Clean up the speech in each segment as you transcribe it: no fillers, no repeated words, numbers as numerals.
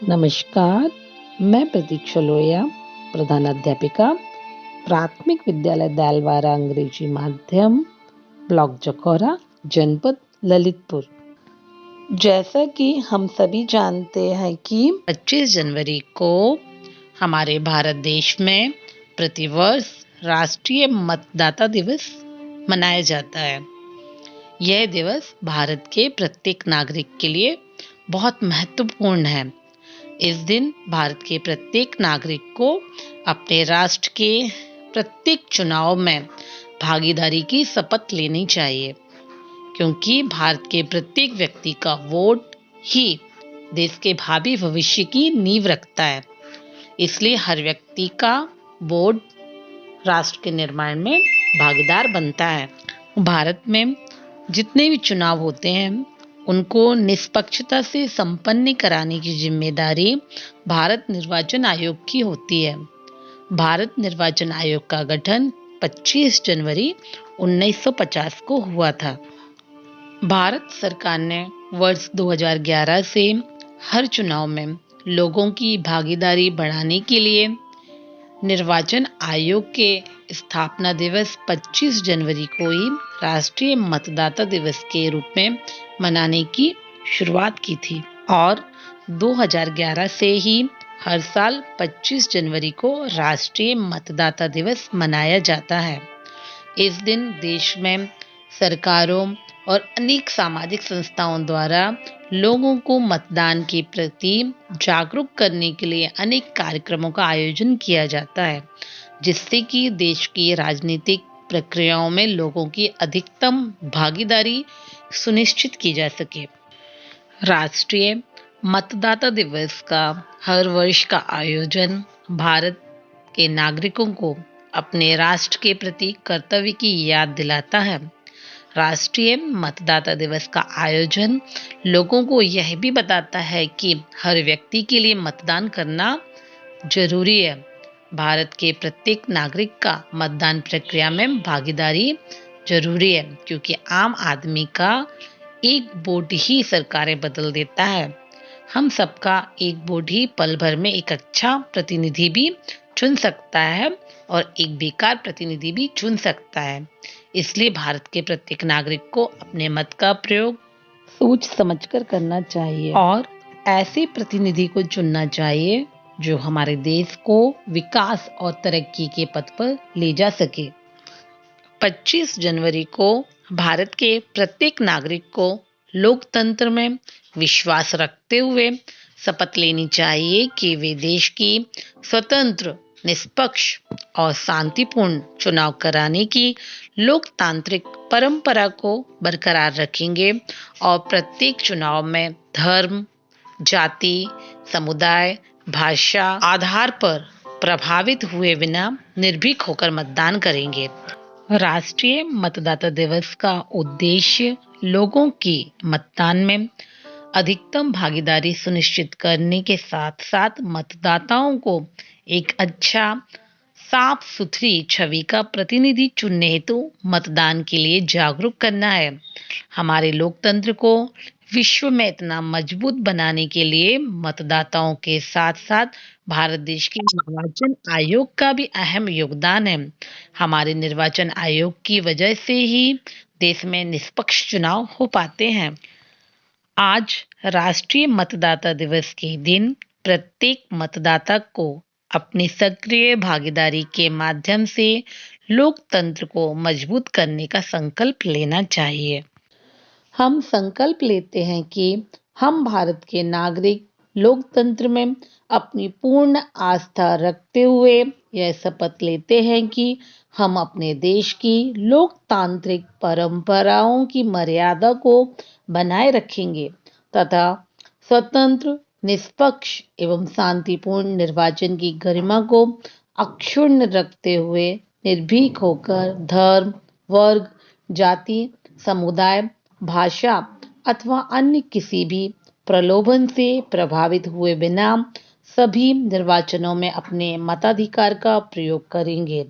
नमस्कार, मैं प्रतीक्षा लोया, प्रधानाध्यापिका, प्राथमिक विद्यालय दालवारा अंग्रेजी माध्यम, ब्लॉक जखौरा, जनपद ललितपुर। जैसा कि हम सभी जानते हैं कि 25 जनवरी को हमारे भारत देश में प्रतिवर्ष राष्ट्रीय मतदाता दिवस मनाया जाता है। यह दिवस भारत के प्रत्येक नागरिक के लिए बहुत महत्वपूर्ण है। इस दिन भारत के प्रत्येक नागरिक को अपने राष्ट्र के प्रत्येक चुनाव में भागीदारी की शपथ लेनी चाहिए, क्योंकि भारत के प्रत्येक व्यक्ति का वोट ही देश के भावी भविष्य की नींव रखता है। इसलिए हर व्यक्ति का वोट राष्ट्र के निर्माण में भागीदार बनता है। भारत में जितने भी चुनाव होते हैं उनको निष्पक्षता से संपन्न कराने की जिम्मेदारी भारत निर्वाचन आयोग की होती है। भारत निर्वाचन आयोग का गठन 25 जनवरी 1950 को हुआ था। भारत सरकार ने वर्ष 2011 से हर चुनाव में लोगों की भागीदारी बढ़ाने के लिए निर्वाचन आयोग के स्थापना दिवस 25 जनवरी को ही राष्ट्रीय मतदाता दिवस के रूप में मनाने की शुरुआत की थी और 2011 से ही हर साल 25 जनवरी को राष्ट्रीय मतदाता दिवस मनाया जाता है। इस दिन देश में सरकारों और अनेक सामाजिक संस्थाओं द्वारा लोगों को मतदान के प्रति जागरूक करने के लिए अनेक कार्यक्रमों का आयोजन किया जाता है, जिससे कि देश की राजनीतिक प्रक्रियाओं में लोगों की अधिकतम भागीदारी सुनिश्चित की जा सके। राष्ट्रीय मतदाता दिवस का हर वर्ष का आयोजन भारत के नागरिकों को अपने राष्ट्र के प्रति कर्तव्य की याद दिलाता है। राष्ट्रीय मतदाता दिवस का आयोजन लोगों को यह भी बताता है कि हर व्यक्ति के लिए मतदान करना जरूरी है। भारत के प्रत्येक नागरिक का मतदान प्रक्रिया में भागीदारी जरूरी है, क्योंकि आम आदमी का एक वोट ही सरकारें बदल देता है। हम सबका एक वोट ही पल भर में एक अच्छा प्रतिनिधि भी चुन सकता है और एक बेकार प्रतिनिधि भी चुन सकता है। इसलिए भारत के प्रत्येक नागरिक को अपने मत का प्रयोग सोच समझकर करना चाहिए और ऐसे प्रतिनिधि को चुनना चाहिए जो हमारे देश को विकास और तरक्की के पथ पर ले जा सके। 25 जनवरी को भारत के प्रत्येक नागरिक को लोकतंत्र में विश्वास रखते हुए शपथ लेनी चाहिए कि वे देश की स्वतंत्र, निष्पक्ष और शांतिपूर्ण चुनाव कराने की लोकतांत्रिक परंपरा को बरकरार रखेंगे और प्रत्येक चुनाव में धर्म, जाति, समुदाय, भाषा आधार पर प्रभावित हुए बिना निर्भीक होकर मतदान करेंगे। राष्ट्रीय मतदाता दिवस का उद्देश्य लोगों की मतदान में अधिकतम भागीदारी सुनिश्चित करने के साथ साथ मतदाताओं को एक अच्छा, साफ सुथरी छवि का प्रतिनिधि चुनने हेतु मतदान के लिए जागरूक करना है। हमारे लोकतंत्र को विश्व में इतना मजबूत बनाने के लिए मतदाताओं के साथ साथ भारत देश के निर्वाचन आयोग का भी अहम योगदान है। हमारे निर्वाचन आयोग की वजह से ही देश में निष्पक्ष चुनाव हो पाते हैं। आज राष्ट्रीय मतदाता दिवस के दिन प्रत्येक मतदाता को अपनी सक्रिय भागीदारी के माध्यम से लोकतंत्र को मजबूत करने का संकल्प लेना चाहिए। हम संकल्प लेते हैं कि हम भारत के नागरिक लोकतंत्र में अपनी पूर्ण आस्था रखते हुए यह शपथ लेते हैं कि हम अपने देश की लोकतांत्रिक परंपराओं की मर्यादा को बनाए रखेंगे तथा स्वतंत्र, निष्पक्ष एवं शांतिपूर्ण निर्वाचन की गरिमा को अक्षुण्ण रखते हुए निर्भीक होकर धर्म, वर्ग, जाति, समुदाय, भाषा अथवा अन्य किसी भी प्रलोभन से प्रभावित हुए बिना सभी निर्वाचनों में अपने मताधिकार का प्रयोग करेंगे।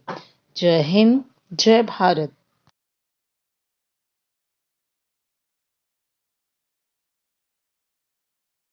जय हिंद, जय भारत।